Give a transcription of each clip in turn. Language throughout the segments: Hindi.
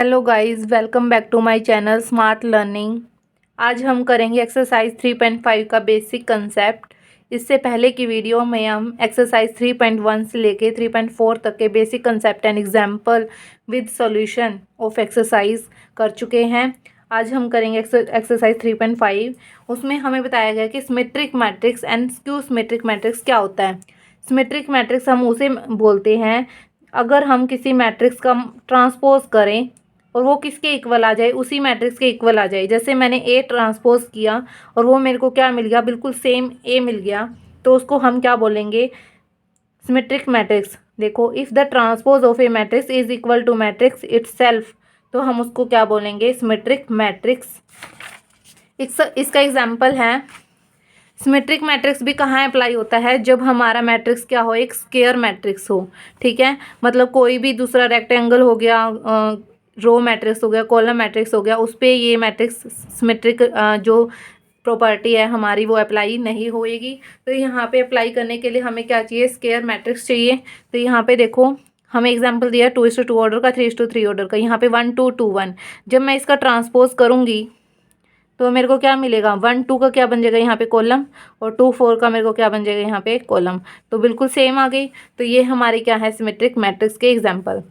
Hello guys, welcome back to my channel smart learning. आज हम करेंगे एक्सरसाइज 3.5 का बेसिक कंसेप्ट। इससे पहले की वीडियो में हम एक्सरसाइज 3.1 से लेके 3.4 तक के basic concept and example with solution of exercise कर चुके हैं। आज हम करेंगे एक्सरसाइज 3.5। उसमें हमें बताया गया कि symmetric matrix and skew symmetric matrix क्या होता है। सिमेट्रिक मैट्रिक्स हम उसे बोलते हैं अगर हम किसी मैट्रिक्स का ट्रांसपोज करें और वो किसके इक्वल आ जाए, उसी मैट्रिक्स के इक्वल आ जाए। जैसे मैंने ए ट्रांसपोज किया और वो मेरे को क्या मिल गया, बिल्कुल सेम ए मिल गया, तो उसको हम क्या बोलेंगे, सिमेट्रिक मैट्रिक्स। देखो, if the transpose of a matrix is equal to matrix itself, तो हम उसको क्या बोलेंगे, सिमेट्रिक मैट्रिक्स। इसका एग्जाम्पल है, सिमेट्रिक मैट्रिक्स भी कहाँ अप्लाई होता है, जब हमारा मैट्रिक्स क्या हो, एक स्क्वायर मैट्रिक्स हो। ठीक है, मतलब कोई भी दूसरा रेक्टेंगल हो गया, रो मैट्रिक्स हो गया, कॉलम मैट्रिक्स हो गया, उस पर ये मैट्रिक्स सिमेट्रिक जो प्रॉपर्टी है हमारी वो अप्लाई नहीं होएगी। तो यहाँ पे अप्लाई करने के लिए हमें क्या चाहिए, स्क्वायर मैट्रिक्स चाहिए। तो यहाँ पे देखो, हमें एग्जांपल दिया 2:2 ऑर्डर का, 3:3 ऑर्डर का। यहाँ पे 1:2:1। जब मैं इसका ट्रांसपोज करूँगी तो मेरे को क्या मिलेगा, 1:2 का क्या बन जाएगा यहाँ पे कॉलम, और 2:4 का मेरे को क्या बन जाएगा यहाँ पे कॉलम। तो बिल्कुल सेम आ गई। तो ये हमारी क्या है, सिमेट्रिक मैट्रिक्स के एग्जाम्पल।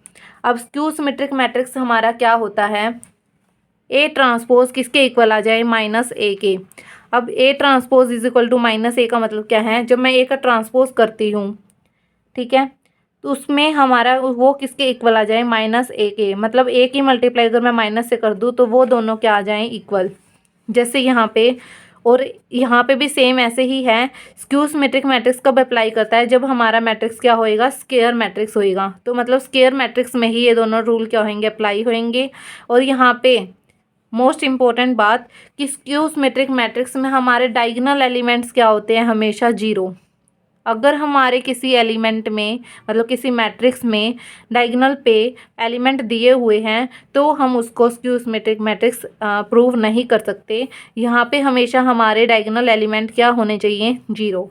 अब स्क्यू सिमेट्रिक मैट्रिक्स हमारा क्या होता है, ए ट्रांसपोज किसके इक्वल आ जाए, -a के। अब A transpose is equal to -a का मतलब क्या है, जब मैं ए का ट्रांसपोज करती हूँ, ठीक है, तो उसमें हमारा वो किसके इक्वल आ जाए, -a के। मतलब ए की मल्टीप्लाई अगर मैं माइनस से कर दूँ तो वो दोनों क्या आ जाएँ, इक्वल। जैसे यहाँ पे, और यहाँ पे भी सेम ऐसे ही है। स्क्यू सिमेट्रिक मैट्रिक्स कब अप्लाई करता है, जब हमारा मैट्रिक्स क्या होएगा, स्क्वायर मैट्रिक्स होएगा। तो मतलब स्क्वायर मैट्रिक्स में ही ये दोनों रूल क्या होंगे, अप्लाई होंगे। और यहाँ पे मोस्ट इम्पॉर्टेंट बात कि स्क्यू सिमेट्रिक मैट्रिक्स में हमारे डायगोनल एलिमेंट्स क्या होते हैं, हमेशा जीरो। अगर हमारे किसी एलिमेंट में, मतलब किसी मैट्रिक्स में डायगोनल पे एलिमेंट दिए हुए हैं, तो हम उसको स्क्यू सिमेट्रिक मैट्रिक्स प्रूव नहीं कर सकते। यहाँ पे हमेशा हमारे डायगोनल एलिमेंट क्या होने चाहिए, जीरो।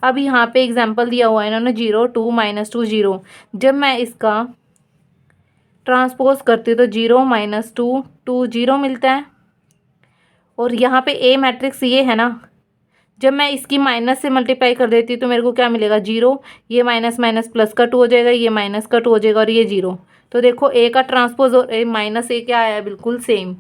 अब यहाँ पे एग्जांपल दिया हुआ है इन्होंने, 0 2 -2 0। जब मैं इसका ट्रांसपोज करती हूँ तो 0 -2 2 0 मिलता है। और यहाँ पे ए मैट्रिक्स ये है ना, जब मैं इसकी माइनस से मल्टीप्लाई कर देती हूँ तो मेरे को क्या मिलेगा, 0। ये माइनस माइनस प्लस का 2 हो जाएगा, ये माइनस का 2 हो जाएगा, और ये 0। तो देखो, ए का ट्रांसपोज और ए -a क्या आया, बिल्कुल सेम।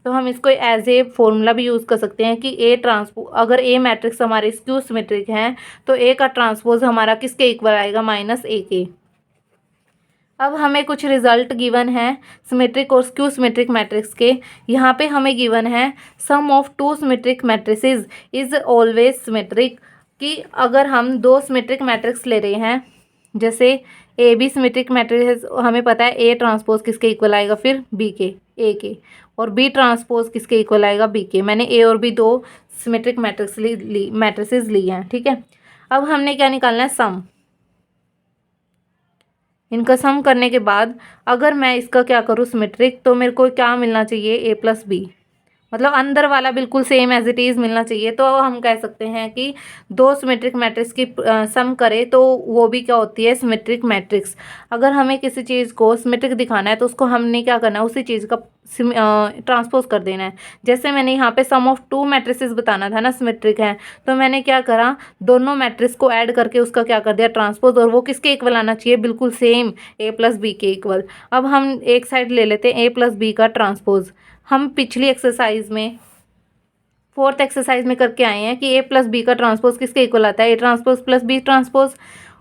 तो हम इसको एज ए फॉर्मूला भी यूज़ कर सकते हैं कि ए ट्रांसपोज, अगर ए मैट्रिक्स हमारे स्क्यू सिमेट्रिक हैं तो ए का ट्रांसपोज हमारा किसके इक्वल आएगा, -a के। अब हमें कुछ रिजल्ट गिवन है सिमेट्रिक और स्क्यू सिमेट्रिक मैट्रिक्स के। यहाँ पे हमें गिवन है sum of two symmetric matrices is always symmetric, कि अगर हम दो सिमेट्रिक मैट्रिक्स ले रहे हैं, जैसे ए बी सिमेट्रिक मैट्रिक्स, हमें पता है ए ट्रांसपोज किसके इक्वल आएगा, फिर बी के, ए के, और बी ट्रांसपोज किसके इक्वल आएगा, बी के। मैंने ए और बी दो सिमेट्रिक मैट्रिसेस ली हैं, ठीक है। अब हमने क्या निकालना है, सम। इनका सम करने के बाद अगर मैं इसका क्या करूँ, सिमेट्रिक, तो मेरे को क्या मिलना चाहिए, a+b। मतलब अंदर वाला बिल्कुल सेम एज इट इज़ मिलना चाहिए। तो हम कह सकते हैं कि दो सिमेट्रिक मैट्रिक्स की सम करें तो वो भी क्या होती है, सिमेट्रिक मैट्रिक्स। अगर हमें किसी चीज़ को सिमेट्रिक दिखाना है तो उसको हमने क्या करना है, उसी चीज़ का ट्रांसपोज कर देना है। जैसे मैंने यहाँ पे सम ऑफ टू मैट्रिसेस बताना था ना, सिमेट्रिक है, तो मैंने क्या करा, दोनों मैट्रिक्स को ऐड करके उसका क्या कर दिया, ट्रांसपोज, और वो किसके इक्वल आना चाहिए, बिल्कुल सेम a+b के इक्वल। अब हम एक साइड ले लेते हैं a+b का ट्रांसपोज। हम पिछली एक्सरसाइज में, फोर्थ एक्सरसाइज में करके आए हैं कि a+b का ट्रांसपोज किसके इक्वल आता है, A transpose plus B transpose.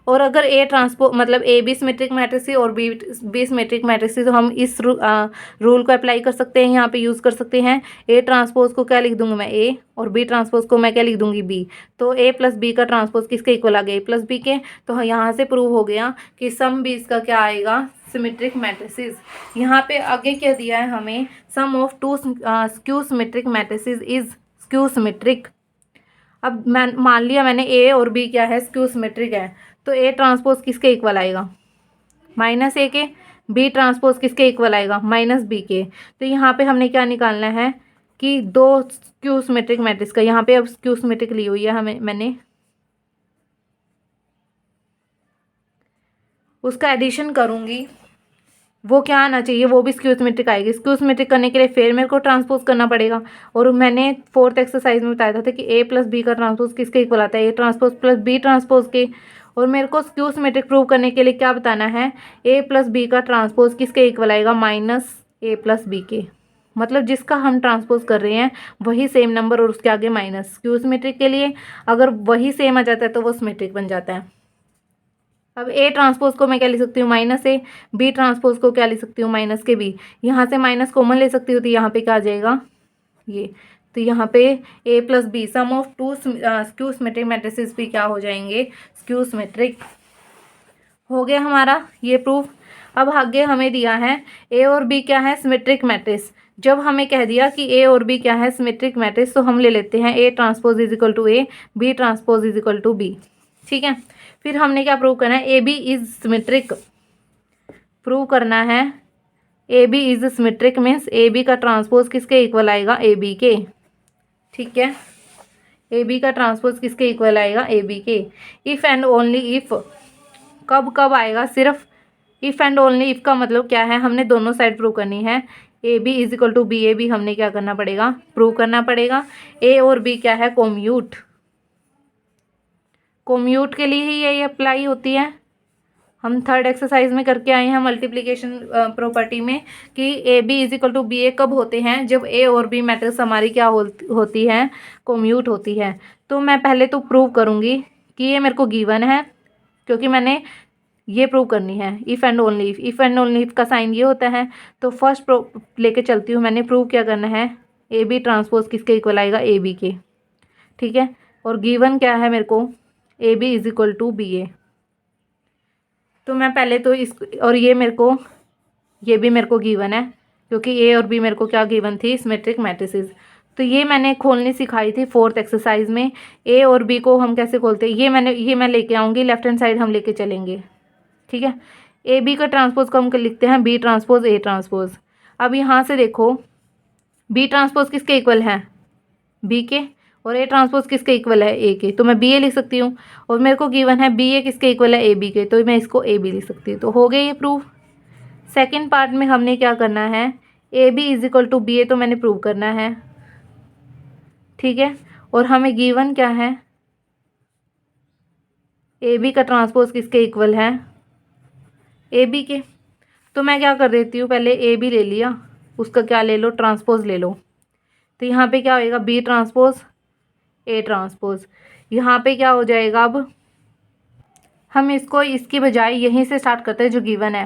और अगर ए ट्रांसपोज मतलब ए बी सिमेट्रिक मैट्रिक्स है और बी सिमेट्रिक मैट्रिक्स है, तो हम इस रूल को अप्लाई कर सकते हैं, यहाँ पे यूज़ कर सकते हैं। ए ट्रांसपोज को क्या लिख दूंगी मैं, ए, और बी ट्रांसपोज को मैं क्या लिख दूंगी, बी। तो a+b का ट्रांसपोज किसके इक्वल आ गया, a+b के। तो यहाँ से प्रूव हो गया कि सम भी इसका क्या आएगा, सिमेट्रिक मैट्रिसेस। यहाँ पे आगे क्या दिया है हमें, sum of two skew symmetric matrices is skew symmetric. अब मैं मान लिया मैंने ए और बी क्या है, स्क्यू सिमेट्रिक है, तो ए ट्रांसपोज किसके इक्वल आएगा, -a के। बी ट्रांसपोज किसके इक्वल आएगा, -b के। तो यहाँ पे हमने क्या निकालना है कि दो स्क्यू सिमेट्रिक मैट्रिक्स का, यहाँ पे अब स्क्यू सिमेट्रिक ली हुई है हमें, मैंने उसका एडिशन करूँगी वो क्या आना चाहिए, वो भी स्क्यू सिमेट्रिक आएगी। स्क्यू सिमेट्रिक करने के लिए फिर मेरे को ट्रांसपोज करना पड़ेगा। और मैंने फोर्थ एक्सरसाइज में बताया था कि ए प्लस बी का ट्रांसपोज किसके इक्वल आता है, A transpose plus B transpose के। और मेरे को स्क्यू सिमेट्रिक प्रूव करने के लिए क्या बताना है, ए प्लस बी का ट्रांसपोज किसके इक्वल आएगा, माइनस ए प्लस बी के। मतलब जिसका हम ट्रांसपोज कर रहे हैं वही सेम नंबर और उसके आगे माइनस। स्क्यू सिमेट्रिक के लिए अगर वही सेम आ जाता है तो वो सिमेट्रिक बन जाता है। अब ए ट्रांसपोज को मैं क्या लिख सकती हूँ, माइनस ए। बी ट्रांसपोज को क्या लिख सकती हूँ, माइनस के बी। यहाँ से माइनस कॉमन ले सकती हूँ तो यहाँ पे क्या आ जाएगा, ये। तो यहाँ पे A plus B sum of two skew symmetric matrices भी क्या हो जाएंगे, स्क्यू सिमेट्रिक। हो गया हमारा ये प्रूफ। अब आगे हमें दिया है ए और बी क्या है, सिमेट्रिक मैट्रिक्स। जब हमें कह दिया कि ए और बी क्या है, सिमेट्रिक मैट्रिक्स, तो हम ले लेते हैं A transpose is equal to A, B transpose is equal to B. ठीक है। फिर हमने क्या प्रूव करना है, A B is symmetric prove करना है। A B is symmetric means A B का ट्रांसपोज किसके इक्वल आएगा, ए बी के। ठीक है। ए बी का ट्रांसपोज किसके इक्वल आएगा, ए बी के। इफ़ एंड ओनली इफ़, कब कब आएगा, सिर्फ इफ़ एंड ओनली इफ़ का मतलब क्या है, हमने दोनों साइड प्रूव करनी है। A B is equal to B A B हमने क्या करना पड़ेगा, प्रूव करना पड़ेगा। ए और बी क्या है, कोम्यूट। कोम्यूट के लिए ही ये अप्लाई होती है। हम थर्ड एक्सरसाइज में करके आए हैं मल्टीप्लिकेशन प्रॉपर्टी में कि A B is equal to B A कब होते हैं, जब ए और बी मैट्रिक्स हमारी क्या होती है, कोम्यूट होती है। तो मैं पहले तो प्रूव करूँगी कि ये मेरे को गिवन है, क्योंकि मैंने ये प्रूव करनी है। If and only if, if and only if का साइन ये होता है। तो फर्स्ट लेके चलती हूँ, मैंने प्रूव क्या करना है, ए बी ट्रांसपोज किसके इक्वल आएगा, ए बी के। ठीक है। और गिवन क्या है मेरे को, A B is equal to B A. तो मैं पहले तो इस, और ये भी मेरे को गिवन है, क्योंकि ए और बी मेरे को क्या गिवन थी, सिमेट्रिक मैट्रिसेस। तो ये मैंने खोलनी सिखाई थी फोर्थ एक्सरसाइज में। ए और बी को हम कैसे खोलते हैं, ये मैं लेके आऊँगी, लेफ्ट हैंड साइड हम लेके चलेंगे। ठीक है। ए बी का ट्रांसपोज को हम लिखते हैं बी ट्रांसपोज ए ट्रांसपोज। अब यहाँ से देखो, बी ट्रांसपोज किसके इक्वल है, बी के। और ए ट्रांसपोज किसके इक्वल है, ए के। तो मैं बी ए लिख सकती हूँ। और मेरे को गिवन है बी ए किसके इक्वल है, ए बी के। तो मैं इसको ए बी लिख सकती हूँ। तो हो गया ये प्रूफ। सेकंड पार्ट में हमने क्या करना है, A B is equal to B A तो मैंने प्रूव करना है। ठीक है। और हमें गिवन क्या है, ए बी का ट्रांसपोज किसके इक्वल है, ए बी के। तो मैं क्या कर देती हूँ, पहले ए बी ले लिया, उसका क्या ले लो, ट्रांसपोज ले लो। तो यहाँ पे क्या होएगा, बी ट्रांसपोज ए ट्रांसपोज। यहाँ पे क्या हो जाएगा, अब हम इसको इसकी बजाय यहीं से स्टार्ट करते हैं जो गिवन है।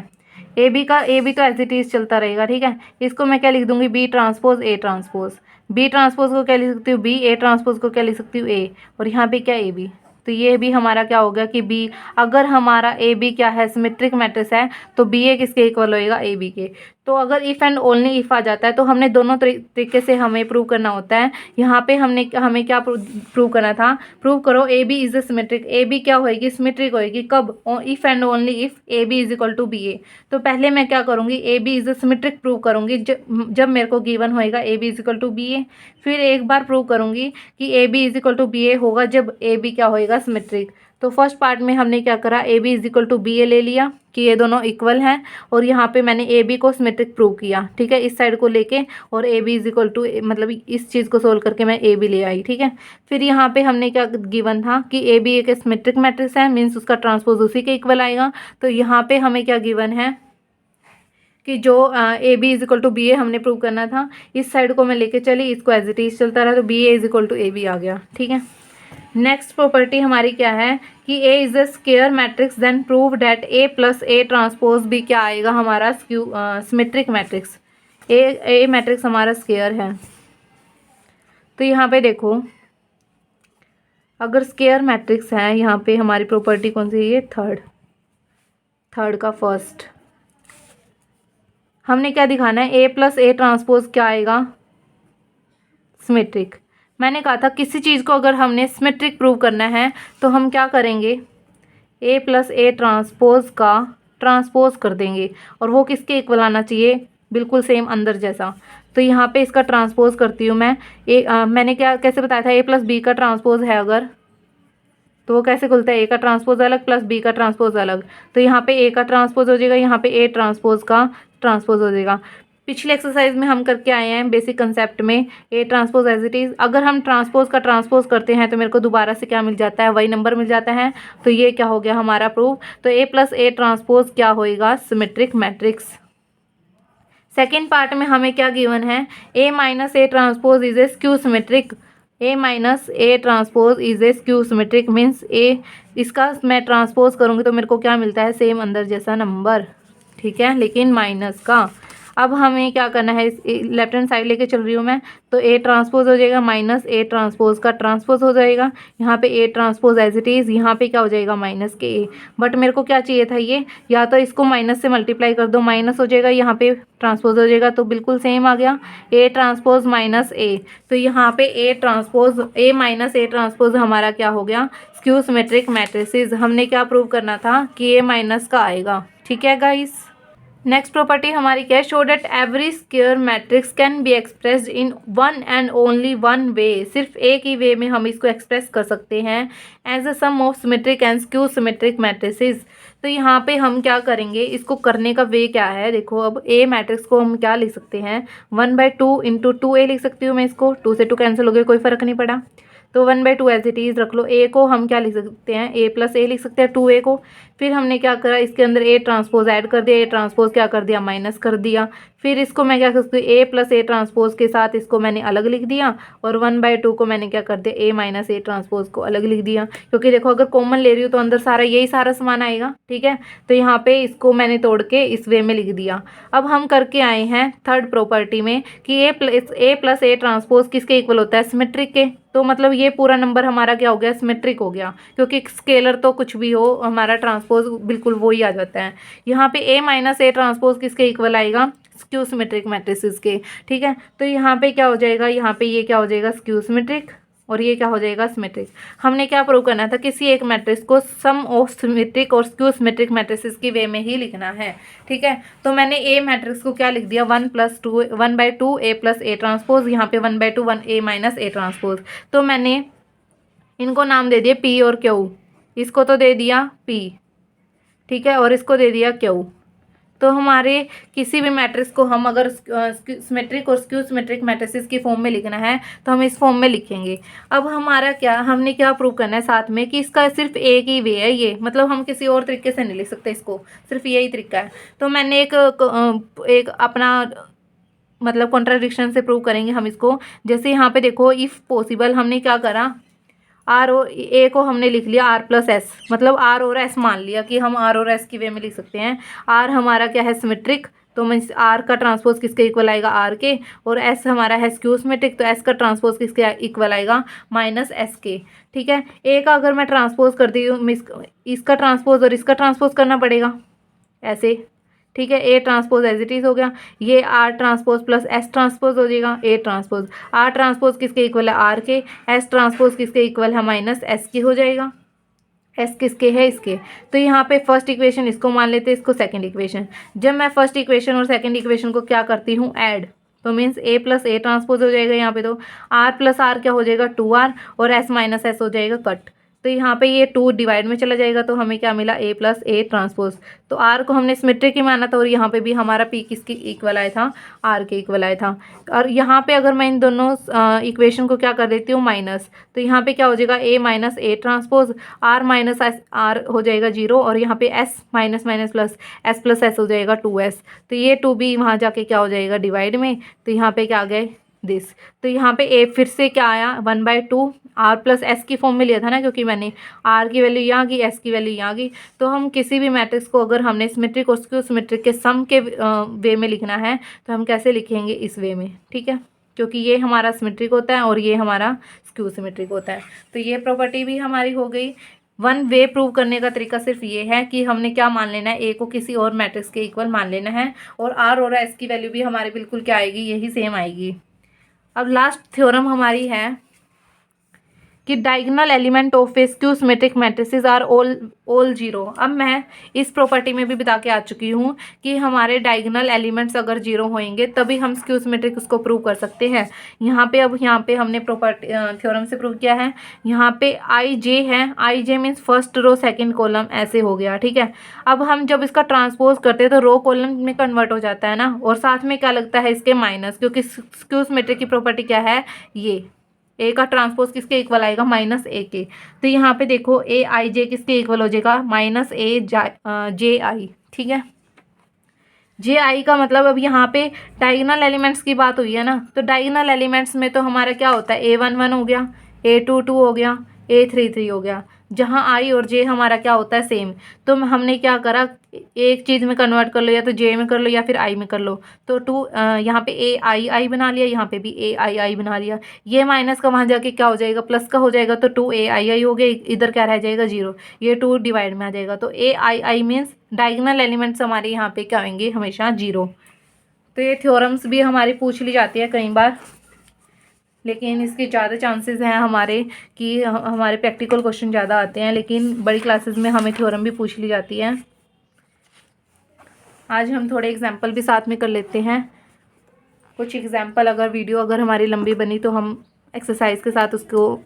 ए बी तो एज इट इज चलता रहेगा। ठीक है। इसको मैं क्या लिख दूंगी, B transpose A transpose. B transpose को क्या लिख सकती हूँ, बी। ए ट्रांसपोज को क्या लिख सकती हूँ, ए। और यहाँ पे क्या, ए बी। तो ये भी हमारा क्या हो गया कि बी, अगर हमारा ए बी क्या है, सिमेट्रिक मैट्रिक्स है, तो बी ए किसके इक्वल होएगा, ए बी के। तो अगर इफ़ एंड ओनली इफ़ आ जाता है तो हमने दोनों तरीके से हमें प्रूव करना होता है। यहाँ पे हमें क्या प्रूव करना था, प्रूव करो A B is a symmetric. A B क्या होएगी, सिमेट्रिक होएगी कब, if and only if A B is equal to B A. तो पहले मैं क्या करूँगी, A B is a symmetric prove करूँगी जब मेरे को गिवन होएगा A B is equal to B A. फिर एक बार प्रूव करूँगी कि A B is equal to B A होगा जब ए बी क्या होएगा, सिमेट्रिक। तो फर्स्ट पार्ट में हमने क्या करा, A B is equal to B A ले लिया कि ये दोनों इक्वल हैं। और यहाँ पे मैंने ए बी को सिमेट्रिक प्रूव किया। ठीक है। इस साइड को लेके और A B is equal to, मतलब इस चीज़ को सोल्व करके मैं ए बी ले आई। ठीक है। फिर यहाँ पे हमने क्या गिवन था कि ए बी एक सिमेट्रिक मैट्रिक्स है, मीन्स उसका ट्रांसपोज उसी के इक्वल आएगा। तो यहाँ पे हमें क्या गिवन है कि जो A B is equal to B A हमने प्रूव करना था। इस साइड को मैं लेके चली, इसको एज इट इज चलता रहा, तो B A is equal to A B आ गया। ठीक है। नेक्स्ट प्रॉपर्टी हमारी क्या है कि A is a square matrix, then prove that A plus A transpose भी क्या आएगा, हमारा सिमेट्रिक मैट्रिक्स। ए मैट्रिक्स हमारा स्क्वायर है। तो यहाँ पे देखो, अगर स्क्वायर मैट्रिक्स है, यहाँ पे हमारी प्रॉपर्टी कौन सी है, ये थर्ड का फर्स्ट। हमने क्या दिखाना है, ए प्लस ए ट्रांसपोज क्या आएगा, सिमेट्रिक। मैंने कहा था किसी चीज़ को अगर हमने सिमेट्रिक प्रूव करना है तो हम क्या करेंगे, ए प्लस ए ट्रांसपोज का ट्रांसपोज कर देंगे। और वो किसके इक्वल आना चाहिए, बिल्कुल सेम अंदर जैसा। तो यहाँ पे इसका ट्रांसपोज करती हूँ मैं। मैंने कैसे बताया था, ए प्लस बी का ट्रांसपोज है अगर, तो वो कैसे खुलता है, ए का ट्रांसपोज अलग प्लस बी का ट्रांसपोज अलग, तो यहाँ पे ए का ट्रांसपोज हो जाएगा, यहाँ पे ए ट्रांसपोज का ट्रांसपोज हो जाएगा। पिछले एक्सरसाइज में हम करके आए हैं बेसिक कंसेप्ट में A transpose as it is. अगर हम ट्रांसपोज का ट्रांसपोज करते हैं तो मेरे को दोबारा से क्या मिल जाता है, वही नंबर मिल जाता है। तो ये क्या हो गया हमारा प्रूफ। तो ए प्लस ए ट्रांसपोज क्या होएगा, सिमेट्रिक मैट्रिक्स। सेकेंड पार्ट में हमें क्या गिवन है, A minus A transpose is a skew symmetric. A minus A transpose is a skew symmetric means A, इसका मैं ट्रांसपोज करूँगी तो मेरे को क्या मिलता है, सेम अंदर जैसा नंबर, ठीक है, लेकिन माइनस का। अब हमें क्या करना है, लेफ्ट हैंड साइड लेके चल रही हूँ मैं, तो ए ट्रांसपोज हो जाएगा माइनस ए ट्रांसपोज का ट्रांसपोज हो जाएगा, यहाँ पे A transpose as it is, यहाँ पे क्या हो जाएगा माइनस के ए। बट मेरे को क्या चाहिए था, ये या तो इसको माइनस से मल्टीप्लाई कर दो, माइनस हो जाएगा, यहाँ पे ट्रांसपोज हो जाएगा, तो बिल्कुल सेम आ गया, ए ट्रांसपोज माइनस ए। तो यहाँ पे A transpose, A minus A transpose हमारा क्या हो गया, स्क्यू सिमेट्रिक मैट्रिसेस। हमने क्या प्रूव करना था कि ए माइनस का आएगा, ठीक है गाइस। नेक्स्ट प्रॉपर्टी हमारी क्या है, show that every square matrix can be expressed in one and only one way. सिर्फ एक ही वे में हम इसको एक्सप्रेस कर सकते हैं, as a sum of symmetric and skew symmetric matrices. तो यहाँ पे हम क्या करेंगे, इसको करने का वे क्या है, देखो अब ए मैट्रिक्स को हम क्या लिख सकते हैं, 1/2 इंटू 2a लिख सकती हूँ मैं इसको, 2 से 2 कैंसिल हो गए, कोई फ़र्क नहीं पड़ा, तो 1/2 एज इट इज़ रख लो। ए को हम क्या लिख सकते हैं, ए प्लस ए लिख सकते हैं 2a को। फिर हमने क्या करा, इसके अंदर ए ट्रांसपोज ऐड कर दिया, ए ट्रांसपोज क्या कर दिया, माइनस कर दिया। फिर इसको मैं क्या कर सकती हूँ, ए प्लस ए ट्रांसपोज के साथ इसको मैंने अलग लिख दिया, और 1/2 को मैंने क्या कर दिया, ए माइनस ए ट्रांसपोज को अलग लिख दिया। क्योंकि देखो अगर कॉमन ले रही हूँ तो अंदर सारा यही सारा समान आएगा, ठीक है। तो यहाँ पे इसको मैंने तोड़ के इस वे में लिख दिया। अब हम करके आए हैं थर्ड प्रॉपर्टी में कि ए प्लस ए ट्रांसपोज किसके इक्वल होता है, सिमेट्रिक के। तो मतलब ये पूरा नंबर हमारा क्या हो गया, सिमेट्रिक हो गया, क्योंकि स्केलर तो कुछ भी हो हमारा ट्रांसपोज बिल्कुल वो ही आ जाता है। यहाँ पे ए माइनस ए ट्रांसपोज किसके इक्वल आएगा, स्क्यू सिमेट्रिक मैट्रिसेस के, ठीक है। तो यहाँ पे क्या हो जाएगा, यहाँ पे ये क्या हो जाएगा, स्क्यू सिमेट्रिक, और ये क्या हो जाएगा, सिमेट्रिक। हमने क्या प्रूव करना था, किसी एक मैट्रिक्स को सम ऑफ सिमेट्रिक और स्क्यू सिमेट्रिक मैट्रिसेस की वे में ही लिखना है, ठीक है। तो मैंने ए मैट्रिक्स को क्या लिख दिया, 1/2 ए प्लस ए ट्रांसपोज, यहाँ पे 1/2 1 ए माइनस ए ट्रांसपोज। तो मैंने इनको नाम दे दिया पी और क्यू, इसको तो दे दिया पी, ठीक है, और इसको दे दिया क्यू। तो हमारे किसी भी मैट्रिक्स को हम अगर सिमेट्रिक और स्क्यू सिमेट्रिक मैट्रिसेस की फॉर्म में लिखना है तो हम इस फॉर्म में लिखेंगे। अब हमारा क्या, हमने क्या प्रूव करना है साथ में कि इसका सिर्फ एक ही वे है, ये मतलब हम किसी और तरीके से नहीं लिख सकते इसको, सिर्फ यही तरीका है। तो मैंने एक अपना मतलब कॉन्ट्राडिक्शन से प्रूव करेंगे हम इसको। जैसे यहाँ पे देखो, इफ़ पॉसिबल हमने क्या करा, आर और ए को हमने लिख लिया आर प्लस एस, मतलब आर और एस मान लिया कि हम आर और एस की वे में लिख सकते हैं। आर हमारा क्या है, सिमेट्रिक, तो मीन्स आर का ट्रांसपोज किसके इक्वल आएगा, आर के, और एस हमारा है स्क्यू सिमेट्रिक, तो एस का ट्रांसपोज किसके इक्वल आएगा, माइनस एस के, ठीक है। ए का अगर मैं ट्रांसपोज करती हूँ, इसका ट्रांसपोज और इसका ट्रांसपोज करना पड़ेगा ऐसे, ठीक है। A transpose as it is हो गया, ये R transpose plus S transpose हो जाएगा, ए ट्रांसपोज, आर ट्रांसपोज किसके इक्वल है, आर के, एस ट्रांसपोज किसके इक्वल है, माइनस एस की हो जाएगा, एस किसके है, इसके। तो यहाँ पे फर्स्ट इक्वेशन इसको मान लेते हैं, इसको सेकंड इक्वेशन। जब मैं फर्स्ट इक्वेशन और सेकंड इक्वेशन को क्या करती हूँ, ऐड, तो means A plus A transpose हो जाएगा यहाँ पे, तो आर प्लस आर क्या हो जाएगा, 2r, और एस माइनस एस हो जाएगा कट। तो यहाँ पे ये 2 डिवाइड में चला जाएगा, तो हमें क्या मिला, ए प्लस ए ट्रांसपोज। तो आर को हमने सिमेट्रिक ही माना था, और यहाँ पे भी हमारा पी किसके इक्वल आया था, आर के इक्वल आया था। और यहाँ पे अगर मैं इन दोनों इक्वेशन को क्या कर देती हूँ, माइनस, तो यहाँ पे क्या हो जाएगा, A minus A transpose, R minus S R हो जाएगा 0, और यहाँ पे S minus minus plus S हो जाएगा 2s। तो ये 2 भी वहाँ जाके क्या हो जाएगा, डिवाइड में, तो यहाँ पे क्या आ गए दिस। तो यहाँ पे ए फिर से क्या आया, 1/2 आर प्लस एस की फॉर्म में लिया था ना, क्योंकि मैंने आर की वैल्यू यहाँ की, एस की वैल्यू यहाँ की। तो हम किसी भी मैट्रिक्स को अगर हमने सिमेट्रिक और स्क्यू सिमेट्रिक के सम के वे में लिखना है तो हम कैसे लिखेंगे, इस वे में, ठीक है, क्योंकि ये हमारा सिमेट्रिक होता है और ये हमारा स्क्यू सिमेट्रिक होता है। तो ये प्रॉपर्टी भी हमारी हो गई। वन वे प्रूव करने का तरीका सिर्फ ये है कि हमने क्या मान लेना है, ए को किसी और मैट्रिक्स के इक्वल मान लेना है, और आर और एस की वैल्यू भी हमारी बिल्कुल क्या आएगी, यही सेम आएगी। अब लास्ट थ्योरम हमारी है कि diagonal element of a skew symmetric matrices are all zero. अब मैं इस प्रॉपर्टी में भी बता के आ चुकी हूँ कि हमारे डायगोनल एलिमेंट्स अगर जीरो होंगे तभी हम स्क्यू सिमेट्रिक उसको प्रूव कर सकते हैं। यहाँ पे हमने प्रॉपर्टी थ्योरम से प्रूव किया है। यहाँ पे आई जे है, I J means first row second column ऐसे हो गया, ठीक है। अब हम जब इसका ट्रांसपोज करते हैं तो रो कॉलम में कन्वर्ट हो जाता है ना, और साथ में क्या लगता है इसके माइनस, क्योंकि स्क्यू सिमेट्रिक की प्रॉपर्टी क्या है, ये ए का ट्रांसपोज किसके इक्वल आएगा, माइनस ए के। तो यहाँ पे देखो ए आई जे किसके इक्वल हो जाएगा, माइनस ए जे आई, ठीक है। जे आई का मतलब अब यहाँ पे डायगोनल एलिमेंट्स की बात हुई है ना, तो डायगोनल एलिमेंट्स में तो हमारा क्या होता है, ए वन वन हो गया, ए टू टू हो गया, ए थ्री थ्री हो गया, जहाँ आई और जे हमारा क्या होता है, सेम। तो हमने क्या करा, एक चीज़ में कन्वर्ट कर लो, या तो जे में कर लो या फिर आई में कर लो। तो यहाँ पे ए आई आई बना लिया, यहाँ पे भी ए आई आई बना लिया। ये माइनस का वहाँ जाके क्या हो जाएगा, प्लस का हो जाएगा, तो 2 ए आई आई हो गया, इधर क्या रह जाएगा, 0। ये 2 डिवाइड में आ जाएगा, तो ए आई आई मीन्स डायगोनल एलिमेंट्स हमारे यहाँ पे क्या होंगे, हमेशा 0। तो ये थ्योरम्स भी हमारी पूछ ली जाती है कई बार, लेकिन इसके ज़्यादा चांसेस हैं हमारे कि हमारे प्रैक्टिकल क्वेश्चन ज़्यादा आते हैं, लेकिन बड़ी क्लासेस में हमें थ्योरम भी पूछ ली जाती है। आज हम थोड़े एग्जाम्पल भी साथ में कर लेते हैं। कुछ एग्जाम्पल, अगर वीडियो अगर हमारी लंबी बनी तो हम एक्सरसाइज के साथ उसको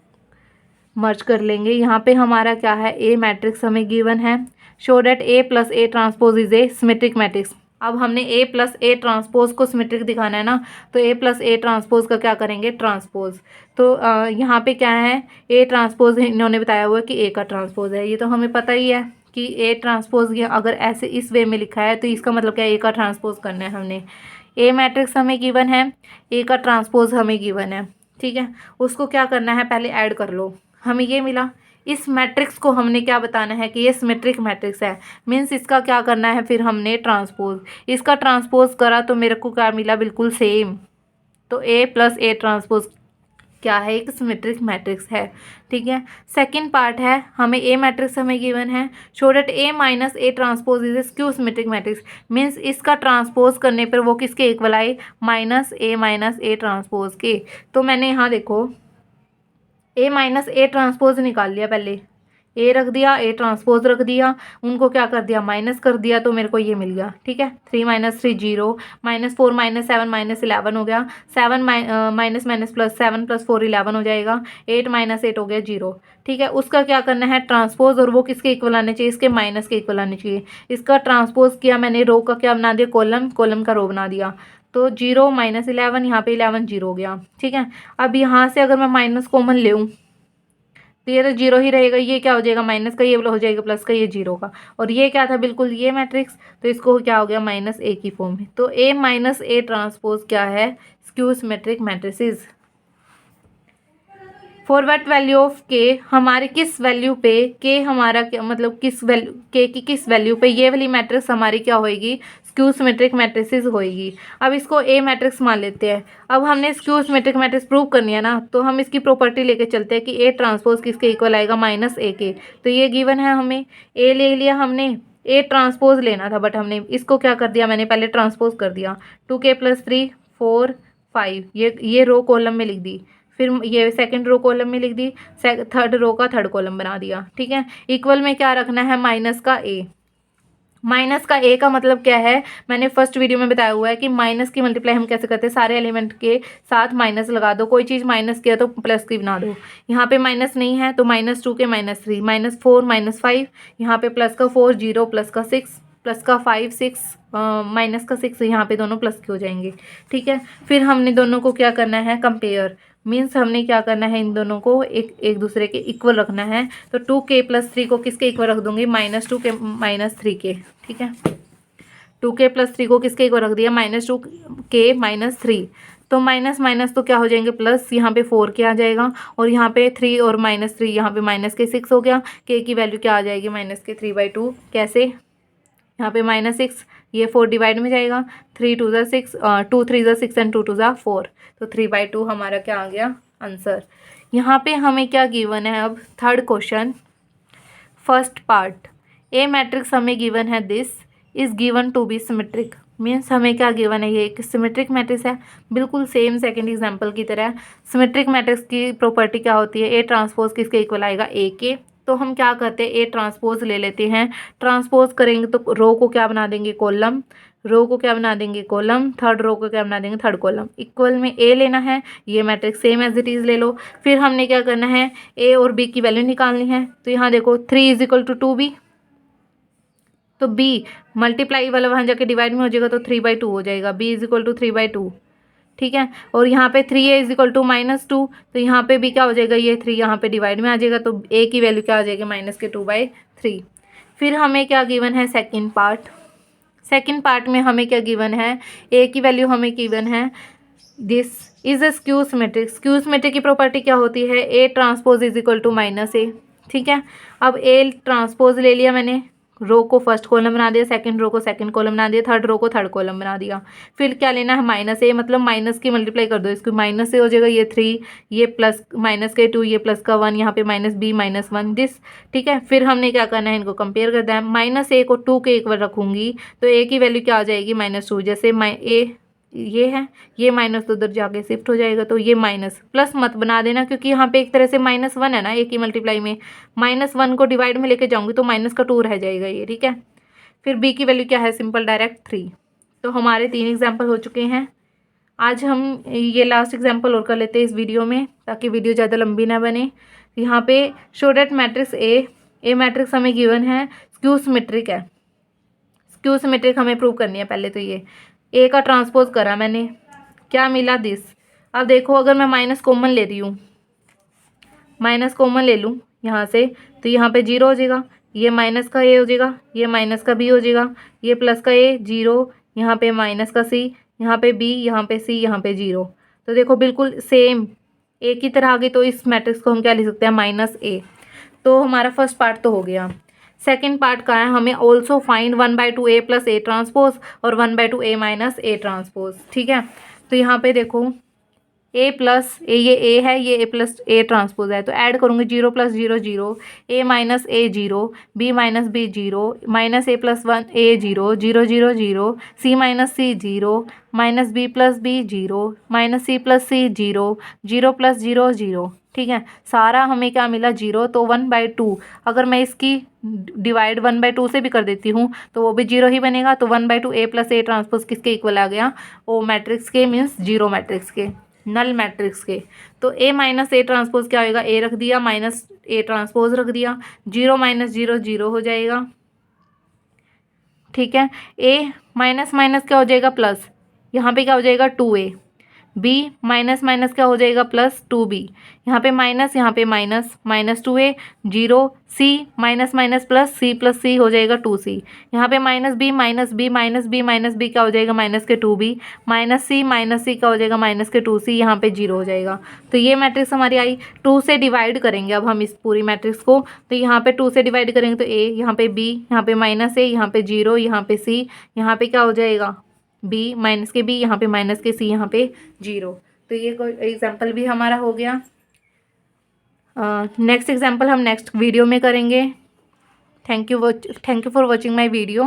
मर्ज कर लेंगे। यहाँ पे हमारा क्या है, ए मैट्रिक्स हमें गिवन है, show that A plus A transpose is A symmetric matrix. अब हमने ए प्लस ए ट्रांसपोज को सिमेट्रिक दिखाना है ना, तो ए प्लस ए ट्रांसपोज का क्या करेंगे, ट्रांसपोज। तो यहाँ पे क्या है, ए ट्रांसपोज इन्होंने बताया हुआ है कि ए का ट्रांसपोज है, ये तो हमें पता ही है कि ए ट्रांसपोज ये अगर ऐसे इस वे में लिखा है तो इसका मतलब क्या है, ए का ट्रांसपोज करना है हमने। ए मैट्रिक्स हमें गिवन है, ए का ट्रांसपोज हमें गिवन है, ठीक है। उसको क्या करना है, पहले ऐड कर लो, हमें ये मिला। इस मैट्रिक्स को हमने क्या बताना है कि ये सिमेट्रिक मैट्रिक्स है, मीन्स इसका क्या करना है, फिर हमने ट्रांसपोज, इसका ट्रांसपोज करा तो मेरे को क्या मिला, बिल्कुल सेम। तो ए प्लस ए ट्रांसपोज क्या है, एक सिमेट्रिक मैट्रिक्स है, ठीक है। सेकंड पार्ट है, हमें ए मैट्रिक्स हमें गिवन है, show that A minus A transpose is a skew symmetric matrix, means इसका ट्रांसपोज करने पर वो किसके इक्वल आए, माइनस ए ट्रांसपोज के। तो मैंने यहाँ देखो ए माइनस ए ट्रांसपोज निकाल लिया, पहले ए रख दिया, ए ट्रांसपोज रख दिया, उनको क्या कर दिया, माइनस कर दिया, तो मेरे को ये मिल गया, ठीक है। 3 माइनस 3 0, -4 -7 -11 हो गया, 7 माइनस माइनस प्लस 7 + 4 11 हो जाएगा, 8 - 8 हो गया 0, ठीक है। उसका क्या करना है, ट्रांसपोज, और वो किसके इक्वल आने चाहिए, इसके माइनस के इक्वल आने चाहिए। इसका ट्रांसपोज किया मैंने, रो का क्या बना दिया, कॉलम, कॉलम का रो बना दिया, तो 0 - 11, यहाँ पे 11 0 हो गया, ठीक है। अब यहाँ से अगर मैं माइनस कॉमन ले तो ये तो 0 ही रहेगा, ये क्या हो जाएगा, माइनस का ये हो जाएगा प्लस का, ये 0 का, और ये क्या था, बिल्कुल ये मैट्रिक्स, तो इसको क्या हो गया, माइनस ए की फॉर्म में। तो ए माइनस ए ट्रांसपोज क्या है, skew symmetric matrices. For what value of के, हमारे किस वैल्यू पे, के हमारा क्या मतलब किस वैल्यू, के की किस वैल्यू पे ये वाली मैट्रिक्स हमारी क्या होएगी, स्क्यू सिमेट्रिक मैट्रिसेस होएगी। अब इसको ए मैट्रिक्स मान लेते हैं। अब हमने स्क्यू सिमेट्रिक मैट्रिक्स प्रूव करनी है ना, तो हम इसकी प्रॉपर्टी लेके चलते हैं कि ए ट्रांसपोज किसके इक्वल आएगा, माइनस ए के। तो ये गिवन है, हमें ए ले लिया हमने, ए ट्रांसपोज लेना था, बट हमने इसको क्या कर दिया, मैंने पहले ट्रांसपोज कर दिया, 2k + 3 4 5, ये रो कॉलम में लिख दी, फिर ये सेकंड रो कॉलम में लिख दी, थर्ड रो का थर्ड कॉलम बना दिया, ठीक है। इक्वल में क्या रखना है, माइनस का ए। माइनस का ए का मतलब क्या है, मैंने फर्स्ट वीडियो में बताया हुआ है कि माइनस की मल्टीप्लाई हम कैसे करते हैं, सारे एलिमेंट के साथ माइनस लगा दो, कोई चीज़ माइनस किया तो प्लस की बना दो। यहाँ पे माइनस नहीं है तो -2 के -3, -4 -5, यहाँ पे प्लस का 4 0, प्लस का 6, प्लस का 5 6, माइनस का 6, यहाँ पे दोनों प्लस के हो जाएंगे, ठीक है। फिर हमने दोनों को क्या करना है, कंपेयर, मीन्स हमने क्या करना है, इन दोनों को एक दूसरे के इक्वल रखना है। तो 2k + 3 को किसके इक्वल रख दूंगी, -2 के -3 के, ठीक है। 2k + 3 को किसके इक्वल रख दिया, -2 के -3, तो माइनस माइनस तो क्या हो जाएंगे, प्लस, यहाँ पे 4 के आ जाएगा, और यहाँ पे 3 और -3, यहाँ पे -6 हो गया, k की वैल्यू क्या आ जाएगी, -3/2। कैसे, यहाँ पे -6, ये 4 डिवाइड में जाएगा, 3 2 ज़ा 6, 2 3 ज़ा 6 एंड 2 2 ज़ा 4, तो 3/2 हमारा क्या आ गया आंसर। यहाँ पे हमें क्या गिवन है, अब third question, first part, a matrix हमें गिवन है, this is given to be symmetric, means हमें क्या गिवन है, ये एक सिमेट्रिक मैट्रिक्स है, बिल्कुल सेम सेकंड एग्जांपल की तरह। सिमेट्रिक मैट्रिक्स की प्रॉपर्टी क्या होती है, ए ट्रांसपोज किसके इक्वल आएगा, ए के। तो हम क्या करते हैं, ए ट्रांसपोज ले लेते हैं। ट्रांसपोज करेंगे तो रो को क्या बना देंगे, कॉलम। रो को क्या बना देंगे, कॉलम। थर्ड रो को क्या बना देंगे, थर्ड कॉलम। इक्वल में ए लेना है, ये matrix same as it is ले लो। फिर हमने क्या करना है, ए और बी की वैल्यू निकालनी है। तो यहाँ देखो 3 इज इक्वल टू 2b, तो b मल्टीप्लाई वाला वहाँ जाके डिवाइड में हो जाएगा, तो 3/2 हो जाएगा, b इज इक्वल टू 3/2। ठीक है, और यहाँ पे 3a इज इक्वल टू -2, तो यहाँ पे भी क्या हो जाएगा, ये 3 यहाँ पे डिवाइड में आ जाएगा, तो a की वैल्यू क्या आ जाएगी, -2/3। फिर हमें क्या गिवन है, सेकेंड पार्ट। सेकेंड पार्ट में हमें क्या गिवन है, a की वैल्यू हमें गिवन है, this is a skew symmetric. Skew symmetric की प्रॉपर्टी क्या होती है, a transpose is equal to -a। ठीक है, अब a ट्रांसपोज ले लिया मैंने, रो को फर्स्ट कॉलम बना दिया, सेकंड रो को सेकंड कॉलम बना दिया, थर्ड रो को थर्ड कॉलम बना दिया। फिर क्या लेना है, -a, मतलब माइनस की मल्टीप्लाई कर दो, इसको माइनस से हो जाएगा ये 3, ये प्लस माइनस के 2, ये प्लस का 1, यहाँ पे -b -1 दिस। ठीक है, फिर हमने क्या करना है, इनको कंपेयर करना है। -a को 2 के इक्वल रखूंगी तो a की वैल्यू क्या आ जाएगी, -2। जैसे a ये है, ये माइनस उधर जाके शिफ्ट हो जाएगा, तो ये माइनस, प्लस मत बना देना क्योंकि यहाँ पे एक तरह से -1 है ना, एक ही मल्टीप्लाई में। -1 को डिवाइड में लेके जाऊंगी तो -2 रह जाएगा ये। ठीक है, फिर b की वैल्यू क्या है, सिंपल डायरेक्ट 3। तो हमारे 3 एग्जाम्पल हो चुके हैं। आज हम ये लास्ट एग्जाम्पल और कर लेते हैं इस वीडियो में, ताकि वीडियो ज़्यादा लंबी ना बने। यहाँ पे show that matrix A matrix हमें गिवन है, स्क्यू सिमेट्रिक है। स्क्यू सिमेट्रिक हमें प्रूव करनी है। पहले तो ये ए का ट्रांसपोज करा मैंने, क्या मिला, दिस। अब देखो अगर मैं माइनस कॉमन ले रही हूँ, माइनस कॉमन ले लूँ यहाँ से, तो यहाँ पे 0 हो जाएगा, ये माइनस का ए हो जाएगा, ये माइनस का बी हो जाएगा, ये प्लस का ए 0, यहाँ पे माइनस का सी, यहाँ पे बी, यहाँ पे सी, यहाँ पे 0। तो देखो बिल्कुल सेम एक ही तरह आ गई। तो इस मैट्रिक्स को हम क्या लिख सकते हैं, -a। तो हमारा फर्स्ट पार्ट तो हो गया। सेकेंड पार्ट का है, हमें also find 1/2a + a transpose और 1/2a - a ट्रांसपोज। ठीक है, तो यहाँ पे देखो a प्लस ए, ये a है, ये a + a ट्रांसपोज है, तो ऐड करूँगी 0 + 0 0, a - a 0, b - b 0, -a + 1 a 0 0 0 0, c - c 0, -b + b 0, -c + c 0, 0 + 0 0। ठीक है, सारा हमें क्या मिला, 0। तो 1/2 अगर मैं इसकी डिवाइड 1/2 से भी कर देती हूँ तो वो भी 0 ही बनेगा। तो 1/2 a + a ट्रांसपोज किसके इक्वल आ गया, ओ मैट्रिक्स के, मीन्स 0 मैट्रिक्स के, नल मैट्रिक्स के। तो a - a ट्रांसपोज क्या होएगा, a रख दिया माइनस a ट्रांसपोज रख दिया, 0 - 0 0 हो जाएगा। ठीक है, a माइनस माइनस क्या हो जाएगा, प्लस, यहाँ पे क्या हो जाएगा 2a, b माइनस माइनस क्या हो जाएगा, +2b, यहाँ पे माइनस, यहाँ पे minus, -2a 0, c minus minus plus, c + c हो जाएगा 2c, यहाँ पे -b -b क्या हो जाएगा, -2b, -c क्या हो जाएगा, -2c, यहाँ पे 0 हो जाएगा। तो ये मैट्रिक्स हमारी आई। 2 से डिवाइड करेंगे अब हम इस पूरी मैट्रिक्स को, तो यहाँ पे 2 से डिवाइड करेंगे तो a, यहाँ पे b, यहाँ पे -a, यहाँ पे 0, यहाँ पे c, यहाँ पे क्या हो जाएगा, b - b, यहाँ पे -c, यहाँ पे 0। तो ये कोई एग्जाम्पल भी हमारा हो गया। नेक्स्ट एग्जाम्पल हम नेक्स्ट वीडियो में करेंगे। Thank you for watching my video.